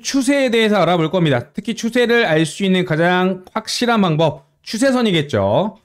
추세에 대해서 알아볼 겁니다. 특히 추세를 알 수 있는 가장 확실한 방법, 추세선이겠죠.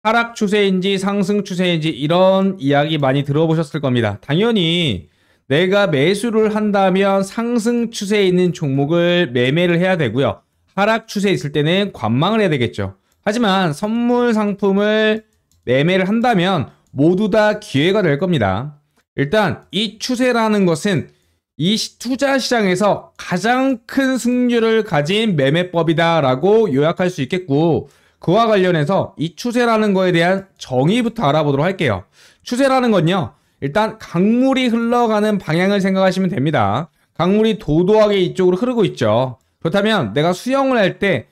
하락 추세인지 상승 추세인지 이런 이야기 많이 들어보셨을 겁니다. 당연히 내가 매수를 한다면 상승 추세에 있는 종목을 매매를 해야 되고요. 하락 추세에 있을 때는 관망을 해야 되겠죠. 하지만 선물 상품을 매매를 한다면 모두 다 기회가 될 겁니다. 일단 이 추세라는 것은 이 투자 시장에서 가장 큰 승률을 가진 매매법이다라고 요약할 수 있겠고, 그와 관련해서 이 추세라는 거에 대한 정의부터 알아보도록 할게요. 추세라는 건요, 일단 강물이 흘러가는 방향을 생각하시면 됩니다. 강물이 도도하게 이쪽으로 흐르고 있죠. 그렇다면 내가 수영을 할 때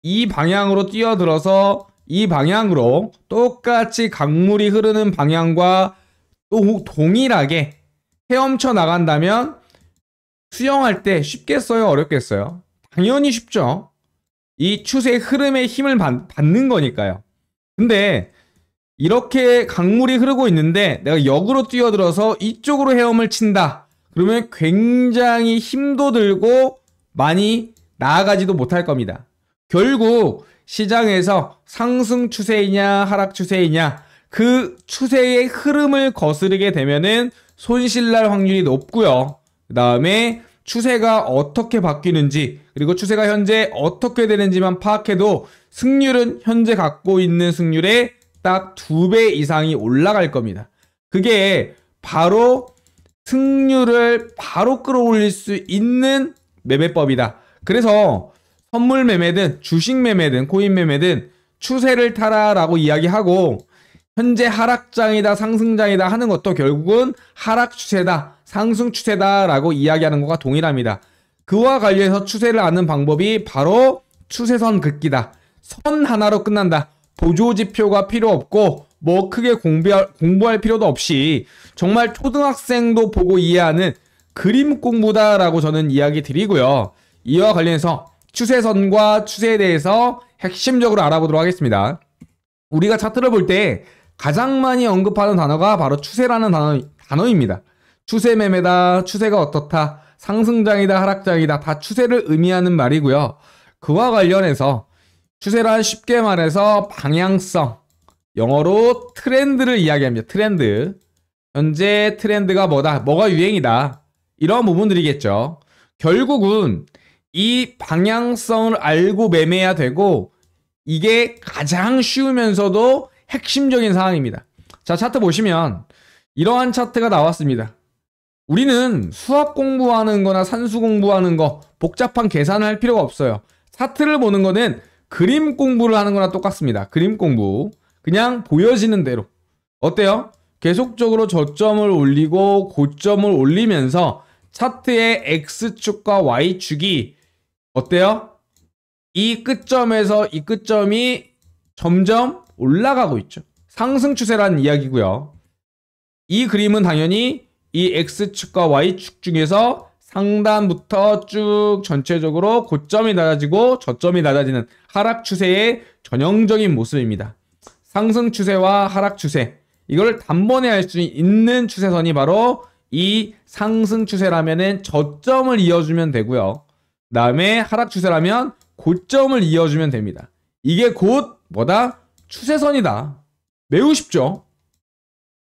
이 방향으로 뛰어들어서 이 방향으로 똑같이 강물이 흐르는 방향과 또 동일하게 헤엄쳐 나간다면 수영할 때 쉽겠어요? 어렵겠어요? 당연히 쉽죠. 이 추세의 흐름에 힘을 받는 거니까요. 근데 이렇게 강물이 흐르고 있는데 내가 역으로 뛰어들어서 이쪽으로 헤엄을 친다. 그러면 굉장히 힘도 들고 많이 나아가지도 못할 겁니다. 결국 시장에서 상승 추세이냐 하락 추세이냐 그 추세의 흐름을 거스르게 되면은 손실날 확률이 높고요. 그 다음에 추세가 어떻게 바뀌는지, 그리고 추세가 현재 어떻게 되는지만 파악해도 승률은 현재 갖고 있는 승률의 딱 2배 이상이 올라갈 겁니다. 그게 바로 승률을 바로 끌어올릴 수 있는 매매법이다. 그래서 선물 매매든 주식 매매든 코인 매매든 추세를 타라라고 이야기하고, 현재 하락장이다 상승장이다 하는 것도 결국은 하락 추세다 상승 추세다라고 이야기하는 것과 동일합니다. 그와 관련해서 추세를 아는 방법이 바로 추세선 긋기다. 선 하나로 끝난다. 보조지표가 필요 없고 뭐 크게 공부할 필요도 없이 정말 초등학생도 보고 이해하는 그림 공부다라고 저는 이야기 드리고요. 이와 관련해서 추세선과 추세에 대해서 핵심적으로 알아보도록 하겠습니다. 우리가 차트를 볼 때 가장 많이 언급하는 단어가 바로 추세라는 단어입니다. 추세 매매다, 추세가 어떻다, 상승장이다, 하락장이다, 다 추세를 의미하는 말이고요. 그와 관련해서 추세란 쉽게 말해서 방향성, 영어로 트렌드를 이야기합니다. 트렌드. 현재 트렌드가 뭐다, 뭐가 유행이다, 이런 부분들이겠죠. 결국은 이 방향성을 알고 매매해야 되고, 이게 가장 쉬우면서도 핵심적인 상황입니다. 자, 차트 보시면 이러한 차트가 나왔습니다. 우리는 수학 공부하는 거나 산수 공부하는 거 복잡한 계산을 할 필요가 없어요. 차트를 보는 거는 그림 공부를 하는 거나 똑같습니다. 그림 공부. 그냥 보여지는 대로. 어때요? 계속적으로 저점을 올리고 고점을 올리면서 차트의 X축과 Y축이 어때요? 이 끝점에서 이 끝점이 점점 올라가고 있죠. 상승 추세라는 이야기고요. 이 그림은 당연히 이 X축과 Y축 중에서 상단부터 쭉 전체적으로 고점이 낮아지고 저점이 낮아지는 하락 추세의 전형적인 모습입니다. 상승 추세와 하락 추세, 이걸 단번에 알 수 있는 추세선이 바로 이 상승 추세라면은 저점을 이어주면 되고요. 그 다음에 하락 추세라면 고점을 이어주면 됩니다. 이게 곧 뭐다? 추세선이다. 매우 쉽죠?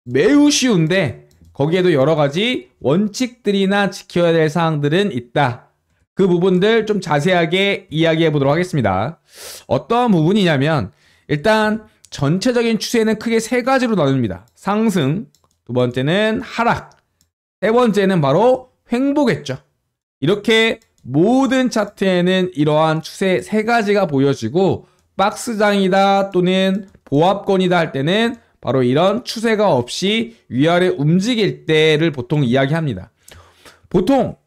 매우 쉬운데 거기에도 여러 가지 원칙들이나 지켜야 될 사항들은 있다. 그 부분들 좀 자세하게 이야기해 보도록 하겠습니다. 어떤 부분이냐면, 일단 전체적인 추세는 크게 세 가지로 나눕니다. 상승, 두 번째는 하락, 세 번째는 바로 횡보겠죠. 이렇게 모든 차트에는 이러한 추세 세 가지가 보여지고, 박스장이다 또는 보합권이다 할 때는 바로 이런 추세가 없이 위아래 움직일 때를 보통 이야기합니다. 보통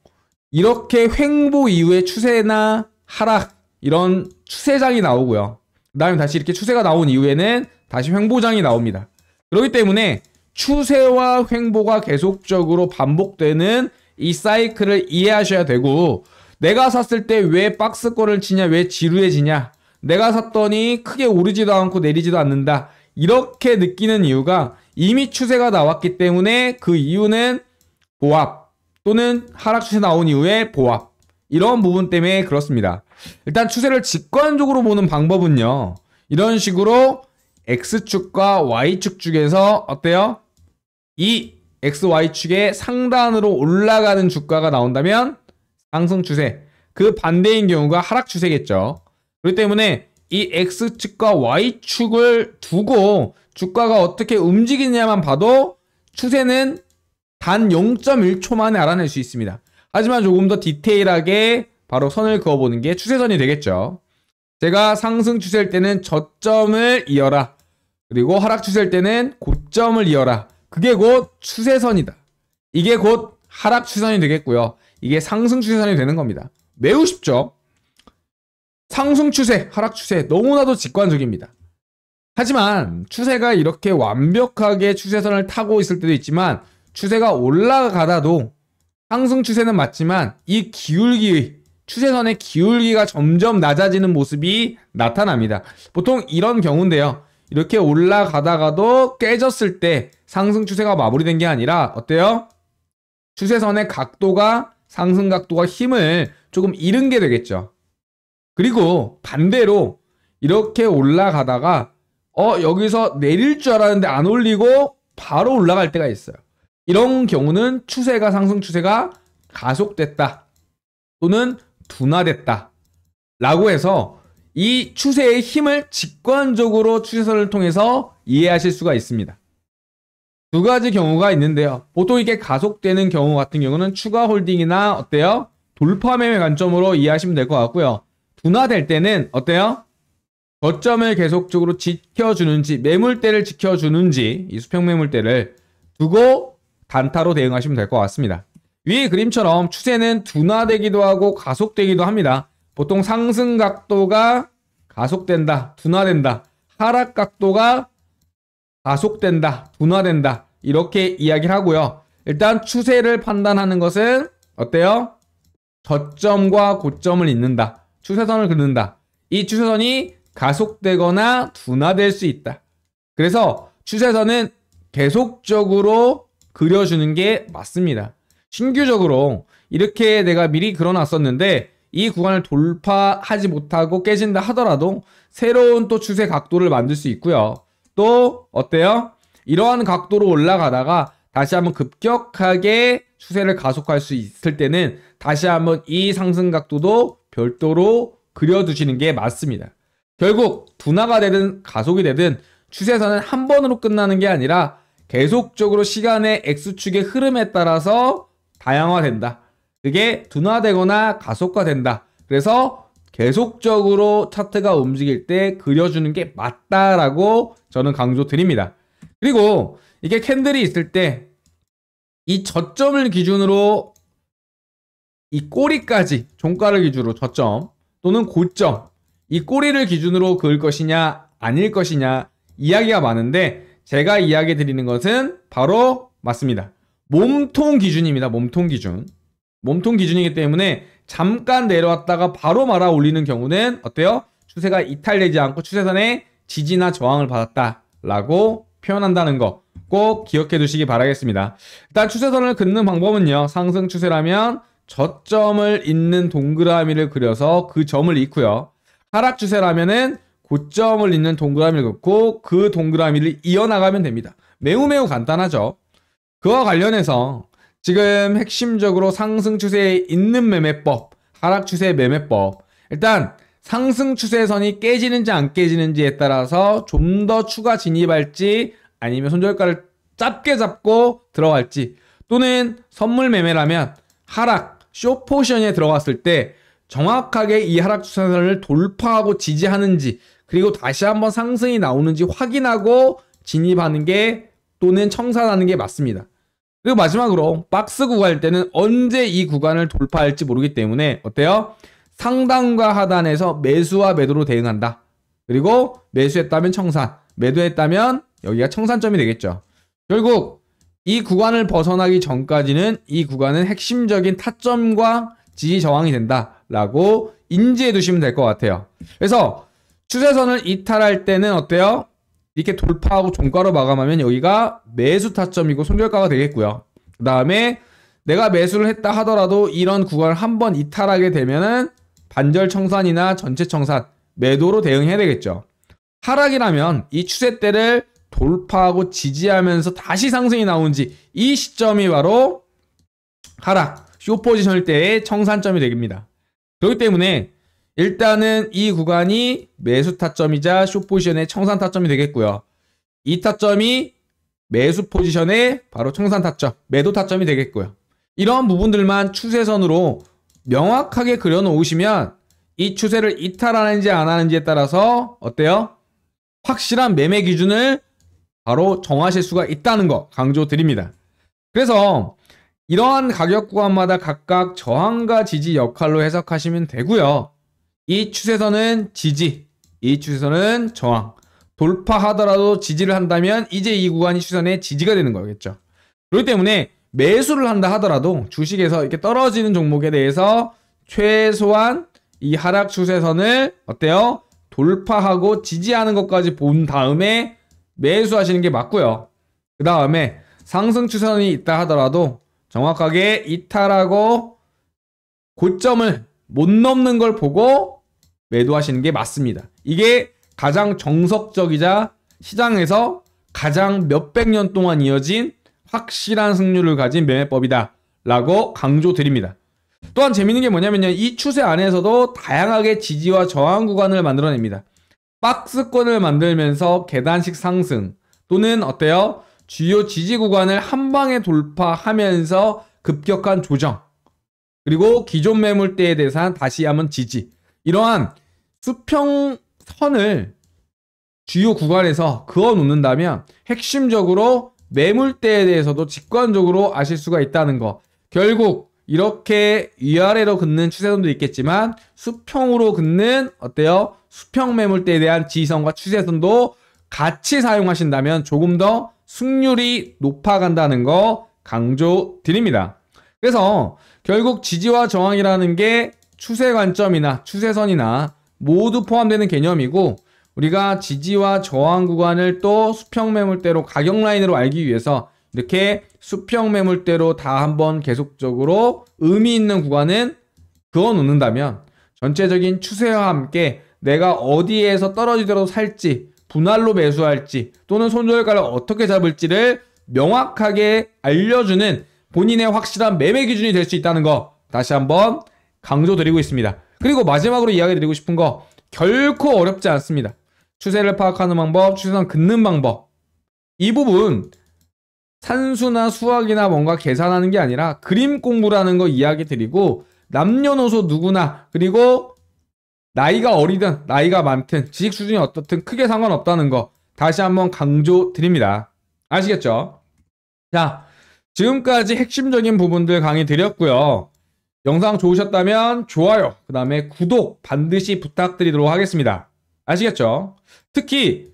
이렇게 횡보 이후에 추세나 하락, 이런 추세장이 나오고요. 그 다음에 다시 이렇게 추세가 나온 이후에는 다시 횡보장이 나옵니다. 그렇기 때문에 추세와 횡보가 계속적으로 반복되는 이 사이클을 이해하셔야 되고, 내가 샀을 때 왜 박스권을 치냐, 왜 지루해지냐, 내가 샀더니 크게 오르지도 않고 내리지도 않는다, 이렇게 느끼는 이유가 이미 추세가 나왔기 때문에 그 이유는 보합 또는 하락 추세 나온 이후에 보합, 이런 부분 때문에 그렇습니다. 일단 추세를 직관적으로 보는 방법은요. 이런 식으로 X축과 Y축 중에서 어때요? 이 XY축의 상단으로 올라가는 주가가 나온다면 상승 추세, 그 반대인 경우가 하락 추세겠죠. 그렇기 때문에 이 X축과 Y축을 두고 주가가 어떻게 움직이냐만 봐도 추세는 단 0.1초 만에 알아낼 수 있습니다. 하지만 조금 더 디테일하게 바로 선을 그어보는 게 추세선이 되겠죠. 제가 상승 추세일 때는 저점을 이어라. 그리고 하락 추세일 때는 고점을 이어라. 그게 곧 추세선이다. 이게 곧 하락 추세선이 되겠고요. 이게 상승 추세선이 되는 겁니다. 매우 쉽죠? 상승 추세, 하락 추세 너무나도 직관적입니다. 하지만 추세가 이렇게 완벽하게 추세선을 타고 있을 때도 있지만 추세가 올라가다도 상승 추세는 맞지만 이 기울기, 추세선의 기울기가 점점 낮아지는 모습이 나타납니다. 보통 이런 경우인데요. 이렇게 올라가다가도 깨졌을 때 상승 추세가 마무리된 게 아니라 어때요? 추세선의 각도가, 상승 각도가 힘을 조금 잃은 게 되겠죠. 그리고 반대로 이렇게 올라가다가 여기서 내릴 줄 알았는데 안 올리고 바로 올라갈 때가 있어요. 이런 경우는 추세가, 상승 추세가 가속됐다 또는 둔화됐다 라고 해서 이 추세의 힘을 직관적으로 추세선을 통해서 이해하실 수가 있습니다. 두 가지 경우가 있는데요. 보통 이게 가속되는 경우 같은 경우는 추가 홀딩이나 어때요? 돌파 매매 관점으로 이해하시면 될 것 같고요. 둔화될 때는 어때요? 저점을 계속적으로 지켜주는지, 매물대를 지켜주는지, 이 수평 매물대를 두고 단타로 대응하시면 될 것 같습니다. 위의 그림처럼 추세는 둔화되기도 하고 가속되기도 합니다. 보통 상승 각도가 가속된다, 둔화된다, 하락 각도가 가속된다, 둔화된다 이렇게 이야기를 하고요. 일단 추세를 판단하는 것은 어때요? 저점과 고점을 잇는다, 추세선을 긋는다. 이 추세선이 가속되거나 둔화될 수 있다. 그래서 추세선은 계속적으로 그려주는 게 맞습니다. 신규적으로 이렇게 내가 미리 그려놨었는데 이 구간을 돌파하지 못하고 깨진다 하더라도 새로운 또 추세 각도를 만들 수 있고요. 또 어때요? 이러한 각도로 올라가다가 다시 한번 급격하게 추세를 가속할 수 있을 때는 다시 한번 이 상승 각도도 별도로 그려두시는 게 맞습니다. 결국 둔화가 되든 가속이 되든 추세선은 한 번으로 끝나는 게 아니라 계속적으로 시간의 X축의 흐름에 따라서 다양화된다. 그게 둔화되거나 가속화된다. 그래서 계속적으로 차트가 움직일 때 그려주는 게 맞다라고 저는 강조드립니다. 그리고 이게 캔들이 있을 때 이 저점을 기준으로 이 꼬리까지, 종가를 기준으로 저점 또는 고점, 이 꼬리를 기준으로 그을 것이냐 아닐 것이냐 이야기가 많은데 제가 이야기 드리는 것은 바로 맞습니다. 몸통 기준입니다. 몸통 기준. 몸통 기준이기 때문에 잠깐 내려왔다가 바로 말아 올리는 경우는 어때요? 추세가 이탈되지 않고 추세선의 지지나 저항을 받았다라고 표현한다는 거 꼭 기억해 두시기 바라겠습니다. 일단 추세선을 긋는 방법은요. 상승 추세라면 저점을 잇는 동그라미를 그려서 그 점을 잇고요. 하락 추세라면은 고점을 잇는 동그라미를 긋고 그 동그라미를 이어나가면 됩니다. 매우 간단하죠. 그와 관련해서 지금 핵심적으로 상승 추세에 있는 매매법, 하락 추세의 매매법. 일단 상승 추세선이 깨지는지 안 깨지는지에 따라서 좀 더 추가 진입할지 아니면 손절가를 짧게 잡고 들어갈지 또는 선물 매매라면 하락, 숏포션에 들어갔을 때 정확하게 이 하락 추세선을 돌파하고 지지하는지 그리고 다시 한번 상승이 나오는지 확인하고 진입하는 게 또는 청산하는 게 맞습니다. 그리고 마지막으로 박스 구간일 때는 언제 이 구간을 돌파할지 모르기 때문에 어때요? 상단과 하단에서 매수와 매도로 대응한다. 그리고 매수했다면 청산, 매도했다면 여기가 청산점이 되겠죠. 결국 이 구간을 벗어나기 전까지는 이 구간은 핵심적인 타점과 지지 저항이 된다라고 인지해 두시면 될 것 같아요. 그래서 추세선을 이탈할 때는 어때요? 이렇게 돌파하고 종가로 마감하면 여기가 매수 타점이고 손절가가 되겠고요. 그 다음에 내가 매수를 했다 하더라도 이런 구간을 한번 이탈하게 되면은 반절 청산이나 전체 청산, 매도로 대응해야 되겠죠. 하락이라면 이 추세대를 돌파하고 지지하면서 다시 상승이 나온지 이 시점이 바로 하락, 쇼 포지션일 때의 청산점이 됩니다. 그렇기 때문에 일단은 이 구간이 매수 타점이자 쇼 포지션의 청산 타점이 되겠고요. 이 타점이 매수 포지션의 바로 청산 타점, 매도 타점이 되겠고요. 이런 부분들만 추세선으로 명확하게 그려놓으시면 이 추세를 이탈하는지 안 하는지에 따라서 어때요? 확실한 매매 기준을 바로 정하실 수가 있다는 거 강조드립니다. 그래서 이러한 가격 구간마다 각각 저항과 지지 역할로 해석하시면 되고요. 이 추세선은 지지, 이 추세선은 저항. 돌파하더라도 지지를 한다면 이제 이 구간이 추세선의 지지가 되는 거겠죠. 그렇기 때문에 매수를 한다 하더라도 주식에서 이렇게 떨어지는 종목에 대해서 최소한 이 하락 추세선을 어때요? 돌파하고 지지하는 것까지 본 다음에 매수하시는 게 맞고요. 그 다음에 상승 추세선이 있다 하더라도 정확하게 이탈하고 고점을 못 넘는 걸 보고 매도하시는 게 맞습니다. 이게 가장 정석적이자 시장에서 가장 몇백 년 동안 이어진 확실한 승률을 가진 매매법이다 라고 강조드립니다. 또한 재밌는 게 뭐냐면요, 이 추세 안에서도 다양하게 지지와 저항 구간을 만들어냅니다. 박스권을 만들면서 계단식 상승 또는 어때요? 주요 지지 구간을 한 방에 돌파하면서 급격한 조정, 그리고 기존 매물대에 대해서 다시 한번 지지, 이러한 수평선을 주요 구간에서 그어 놓는다면 핵심적으로 매물대에 대해서도 직관적으로 아실 수가 있다는 거. 결국 이렇게 위아래로 긋는 추세선도 있겠지만 수평으로 긋는 어때요? 수평 매물대에 대한 지지선과 추세선도 같이 사용하신다면 조금 더 승률이 높아간다는 거 강조드립니다. 그래서 결국 지지와 저항이라는 게 추세 관점이나 추세선이나 모두 포함되는 개념이고, 우리가 지지와 저항 구간을 또 수평 매물대로 가격 라인으로 알기 위해서 이렇게 수평 매물대로 다 한번 계속적으로 의미 있는 구간은 그어 놓는다면 전체적인 추세와 함께 내가 어디에서 떨어지더라도 살지, 분할로 매수할지 또는 손절가를 어떻게 잡을지를 명확하게 알려주는 본인의 확실한 매매 기준이 될 수 있다는 거 다시 한번 강조드리고 있습니다. 그리고 마지막으로 이야기 드리고 싶은 거, 결코 어렵지 않습니다. 추세를 파악하는 방법, 추세선 긋는 방법, 이 부분 산수나 수학이나 뭔가 계산하는 게 아니라 그림 공부라는 거 이야기 드리고, 남녀노소 누구나, 그리고 나이가 어리든 나이가 많든 지식 수준이 어떻든 크게 상관없다는 거 다시 한번 강조드립니다. 아시겠죠? 자, 지금까지 핵심적인 부분들 강의 드렸고요. 영상 좋으셨다면 좋아요, 그 다음에 구독 반드시 부탁드리도록 하겠습니다. 아시겠죠? 특히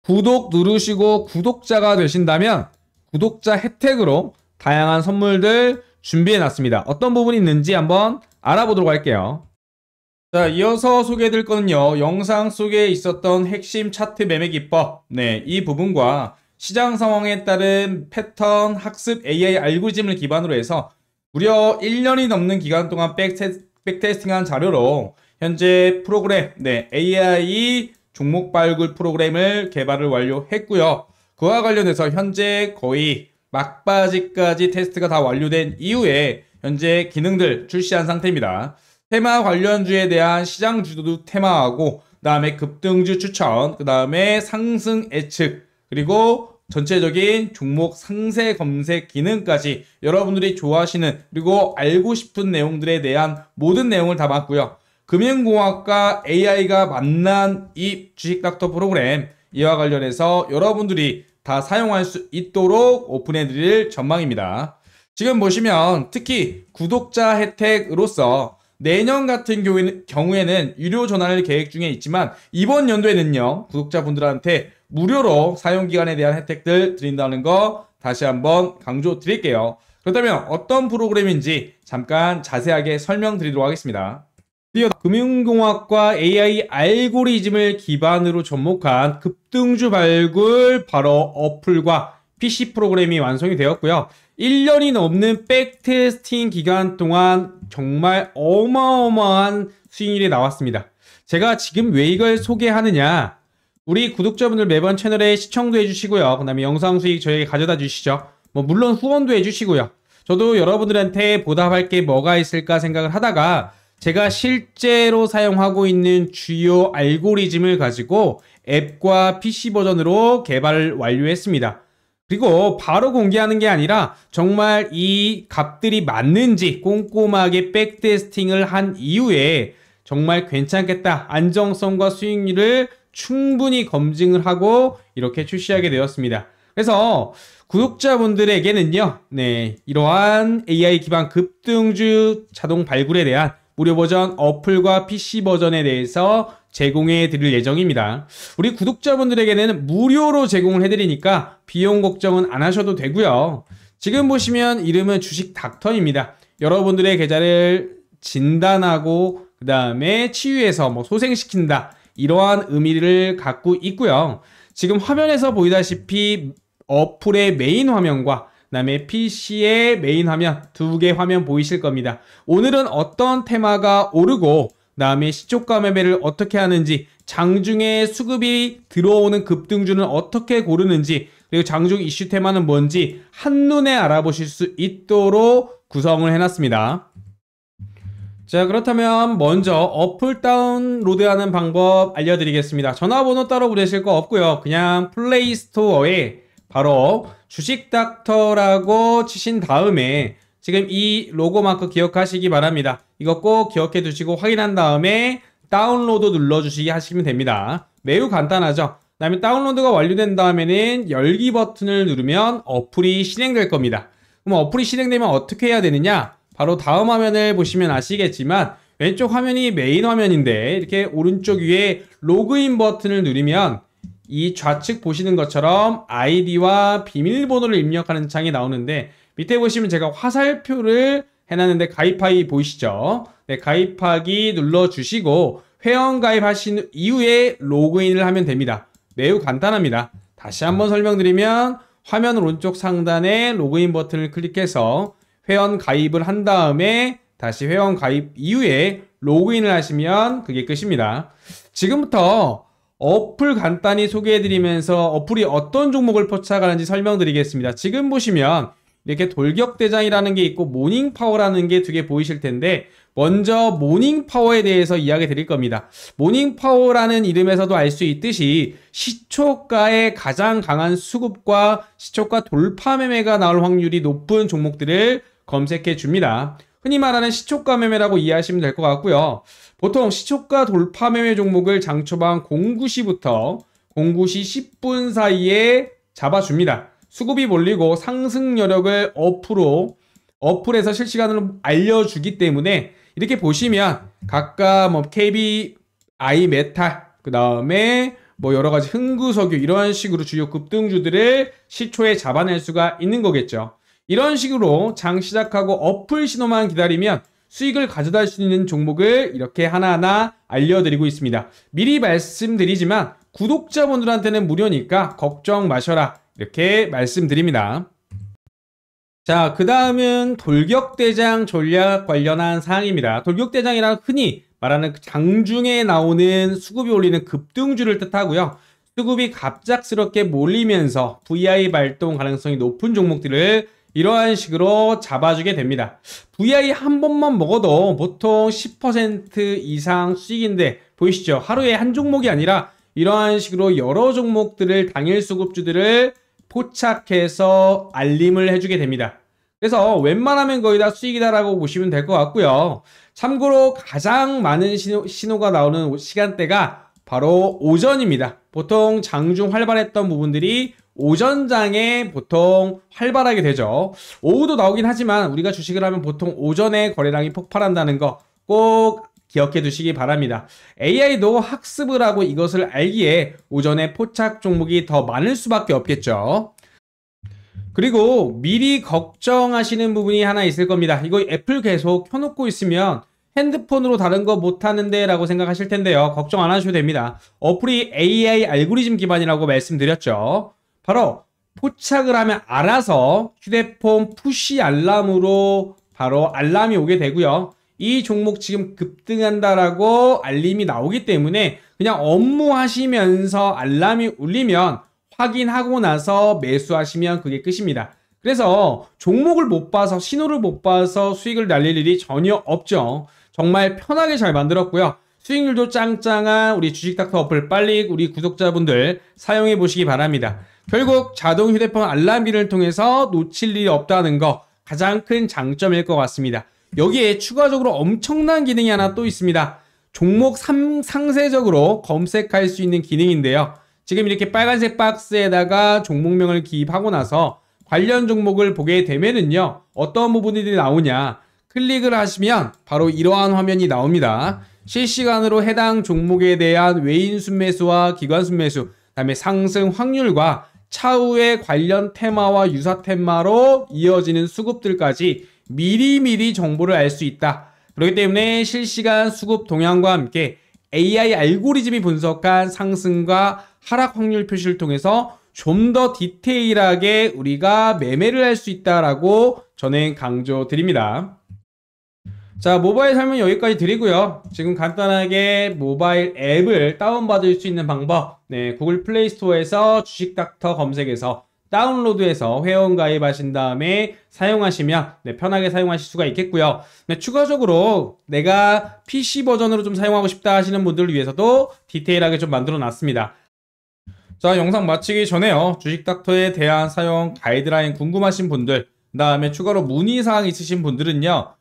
구독 누르시고 구독자가 되신다면 구독자 혜택으로 다양한 선물들 준비해놨습니다. 어떤 부분이 있는지 한번 알아보도록 할게요. 자, 이어서 소개해드릴 거는요, 영상 속에 있었던 핵심 차트 매매 기법, 이 부분과 시장 상황에 따른 패턴 학습 AI 알고리즘을 기반으로 해서 무려 1년이 넘는 기간 동안 백테스팅한 자료로 현재 프로그램, AI 종목 발굴 프로그램을 개발을 완료했고요. 그와 관련해서 현재 거의 막바지까지 테스트가 다 완료된 이후에 현재 기능들 출시한 상태입니다. 테마 관련주에 대한 시장 주도도 테마하고, 그 다음에 급등주 추천, 그 다음에 상승 예측, 그리고 전체적인 종목 상세 검색 기능까지 여러분들이 좋아하시는 그리고 알고 싶은 내용들에 대한 모든 내용을 담았고요. 금융공학과 AI가 만난 이 주식닥터 프로그램, 이와 관련해서 여러분들이 다 사용할 수 있도록 오픈해 드릴 전망입니다. 지금 보시면 특히 구독자 혜택으로서 내년 같은 경우에는 유료 전환을 계획 중에 있지만 이번 연도에는요, 구독자분들한테 무료로 사용기간에 대한 혜택들 드린다는 거 다시 한번 강조 드릴게요. 그렇다면 어떤 프로그램인지 잠깐 자세하게 설명드리도록 하겠습니다. 금융공학과 AI 알고리즘을 기반으로 접목한 급등주 발굴 바로 어플과 PC 프로그램이 완성이 되었고요. 1년이 넘는 백테스팅 기간 동안 정말 어마어마한 수익률이 나왔습니다. 제가 지금 왜 이걸 소개하느냐? 우리 구독자분들 매번 채널에 시청도 해주시고요. 그 다음에 영상 수익 저에게 가져다 주시죠. 물론 후원도 해주시고요. 저도 여러분들한테 보답할 게 뭐가 있을까 생각을 하다가 제가 실제로 사용하고 있는 주요 알고리즘을 가지고 앱과 PC 버전으로 개발을 완료했습니다. 그리고 바로 공개하는 게 아니라 정말 이 값들이 맞는지 꼼꼼하게 백테스팅을 한 이후에 정말 괜찮겠다, 안정성과 수익률을 충분히 검증을 하고 이렇게 출시하게 되었습니다. 그래서 구독자분들에게는요, 이러한 AI 기반 급등주 자동 발굴에 대한 무료 버전 어플과 PC 버전에 대해서 제공해 드릴 예정입니다. 우리 구독자분들에게는 무료로 제공을 해드리니까 비용 걱정은 안 하셔도 되고요. 지금 보시면 이름은 주식 닥터입니다. 여러분들의 계좌를 진단하고 그 다음에 치유해서 소생시킨다, 이러한 의미를 갖고 있고요. 지금 화면에서 보이다시피 어플의 메인 화면과 그 다음에 PC의 메인 화면, 두 개 화면 보이실 겁니다. 오늘은 어떤 테마가 오르고 그 다음에 시초가 매매를 어떻게 하는지, 장중에 수급이 들어오는 급등주는 어떻게 고르는지, 그리고 장중 이슈 테마는 뭔지 한눈에 알아보실 수 있도록 구성을 해놨습니다. 자, 그렇다면 먼저 어플 다운로드하는 방법 알려드리겠습니다. 전화번호 따로 보내실 거 없고요. 그냥 플레이스토어에 바로 주식닥터라고 치신 다음에 지금 이 로고 마크 기억하시기 바랍니다. 이거 꼭 기억해 두시고 확인한 다음에 다운로드 눌러주시기 하시면 됩니다. 매우 간단하죠. 그 다음에 다운로드가 완료된 다음에는 열기 버튼을 누르면 어플이 실행될 겁니다. 그럼 어플이 실행되면 어떻게 해야 되느냐? 바로 다음 화면을 보시면 아시겠지만 왼쪽 화면이 메인 화면인데 이렇게 오른쪽 위에 로그인 버튼을 누르면 이 좌측 보시는 것처럼 아이디와 비밀번호를 입력하는 창이 나오는데 밑에 보시면 제가 화살표를 해놨는데 가입하기 보이시죠? 가입하기 눌러주시고 회원 가입하신 이후에 로그인을 하면 됩니다. 매우 간단합니다. 다시 한번 설명드리면 화면 오른쪽 상단에 로그인 버튼을 클릭해서 회원 가입을 한 다음에 다시 회원 가입 이후에 로그인을 하시면 그게 끝입니다. 지금부터 어플 간단히 소개해드리면서 어플이 어떤 종목을 포착하는지 설명드리겠습니다. 지금 보시면 이렇게 돌격대장이라는 게 있고 모닝파워라는 게 두 개 보이실 텐데 먼저 모닝파워에 대해서 이야기 드릴 겁니다. 모닝파워라는 이름에서도 알 수 있듯이 시초가의 가장 강한 수급과 시초가 돌파 매매가 나올 확률이 높은 종목들을 검색해 줍니다. 흔히 말하는 시초가 매매라고 이해하시면 될 것 같고요. 보통 시초가 돌파 매매 종목을 장 초반 09시부터 09시 10분 사이에 잡아줍니다. 수급이 몰리고 상승 여력을 어플에서 실시간으로 알려주기 때문에 이렇게 보시면 각각 KBI 메탈, 그 다음에 여러 가지 흥구석유 이런 식으로 주요 급등주들을 시초에 잡아낼 수가 있는 거겠죠. 이런 식으로 장 시작하고 어플 신호만 기다리면 수익을 가져다 줄 수 있는 종목을 이렇게 하나하나 알려드리고 있습니다. 미리 말씀드리지만 구독자분들한테는 무료니까 걱정 마셔라, 이렇게 말씀드립니다. 자, 그 다음은 돌격대장 전략 관련한 사항입니다. 돌격대장이란 흔히 말하는 장중에 나오는 수급이 올리는 급등주를 뜻하고요. 수급이 갑작스럽게 몰리면서 VI 발동 가능성이 높은 종목들을 이러한 식으로 잡아주게 됩니다. VI 한 번만 먹어도 보통 10% 이상 수익인데 보이시죠? 하루에 한 종목이 아니라 이러한 식으로 여러 종목들을 당일 수급주들을 포착해서 알림을 해주게 됩니다. 그래서 웬만하면 거의 다 수익이다라고 보시면 될 것 같고요. 참고로 가장 많은 신호가 나오는 시간대가 바로 오전입니다. 보통 장중 활발했던 부분들이 오전장에 보통 활발하게 되죠. 오후도 나오긴 하지만 우리가 주식을 하면 보통 오전에 거래량이 폭발한다는 거 꼭 기억해 두시기 바랍니다. AI도 학습을 하고 이것을 알기에 오전에 포착 종목이 더 많을 수밖에 없겠죠. 그리고 미리 걱정하시는 부분이 하나 있을 겁니다. 이거 애플 계속 켜놓고 있으면 핸드폰으로 다른 거 못하는데 라고 생각하실 텐데요. 걱정 안 하셔도 됩니다. 어플이 AI 알고리즘 기반이라고 말씀드렸죠. 바로 포착을 하면 알아서 휴대폰 푸시 알람으로 바로 알람이 오게 되고요. 이 종목 지금 급등한다라고 알림이 나오기 때문에 그냥 업무하시면서 알람이 울리면 확인하고 나서 매수하시면 그게 끝입니다. 그래서 종목을 못 봐서 신호를 못 봐서 수익을 날릴 일이 전혀 없죠. 정말 편하게 잘 만들었고요. 수익률도 짱짱한 우리 주식닥터 어플 빨리 우리 구독자분들 사용해 보시기 바랍니다. 결국 자동 휴대폰 알람기를 통해서 놓칠 일이 없다는 거 가장 큰 장점일 것 같습니다. 여기에 추가적으로 엄청난 기능이 하나 또 있습니다. 종목 상세적으로 검색할 수 있는 기능인데요. 지금 이렇게 빨간색 박스에다가 종목명을 기입하고 나서 관련 종목을 보게 되면은요, 어떤 부분들이 나오냐, 클릭을 하시면 바로 이러한 화면이 나옵니다. 실시간으로 해당 종목에 대한 외인 순매수와 기관 순매수, 그다음에 상승 확률과 차후의 관련 테마와 유사 테마로 이어지는 수급들까지 미리미리 정보를 알 수 있다. 그렇기 때문에 실시간 수급 동향과 함께 AI 알고리즘이 분석한 상승과 하락 확률 표시를 통해서 좀 더 디테일하게 우리가 매매를 할 수 있다라고 저는 강조드립니다. 자, 모바일 설명 여기까지 드리고요. 지금 간단하게 모바일 앱을 다운받을 수 있는 방법, 네, 구글 플레이 스토어에서 주식닥터 검색해서 다운로드해서 회원 가입하신 다음에 사용하시면 네, 편하게 사용하실 수가 있겠고요. 네, 추가적으로 내가 PC 버전으로 좀 사용하고 싶다 하시는 분들을 위해서도 디테일하게 좀 만들어 놨습니다. 자, 영상 마치기 전에요. 주식닥터에 대한 사용 가이드라인 궁금하신 분들, 그 다음에 추가로 문의사항 있으신 분들은요,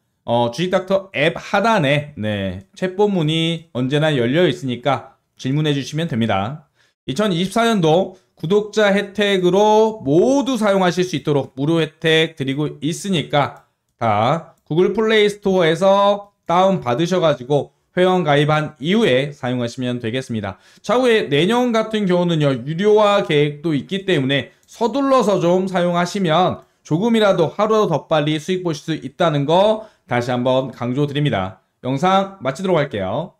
주식닥터 앱 하단에 네, 챗봇 문의 언제나 열려 있으니까 질문해 주시면 됩니다. 2024년도 구독자 혜택으로 모두 사용하실 수 있도록 무료 혜택 드리고 있으니까 다 구글 플레이 스토어에서 다운 받으셔가지고 회원 가입한 이후에 사용하시면 되겠습니다. 차후에 내년 같은 경우는요, 유료화 계획도 있기 때문에 서둘러서 좀 사용하시면 조금이라도 하루 더 빨리 수익 보실 수 있다는 거 다시 한번 강조드립니다. 영상 마치도록 할게요.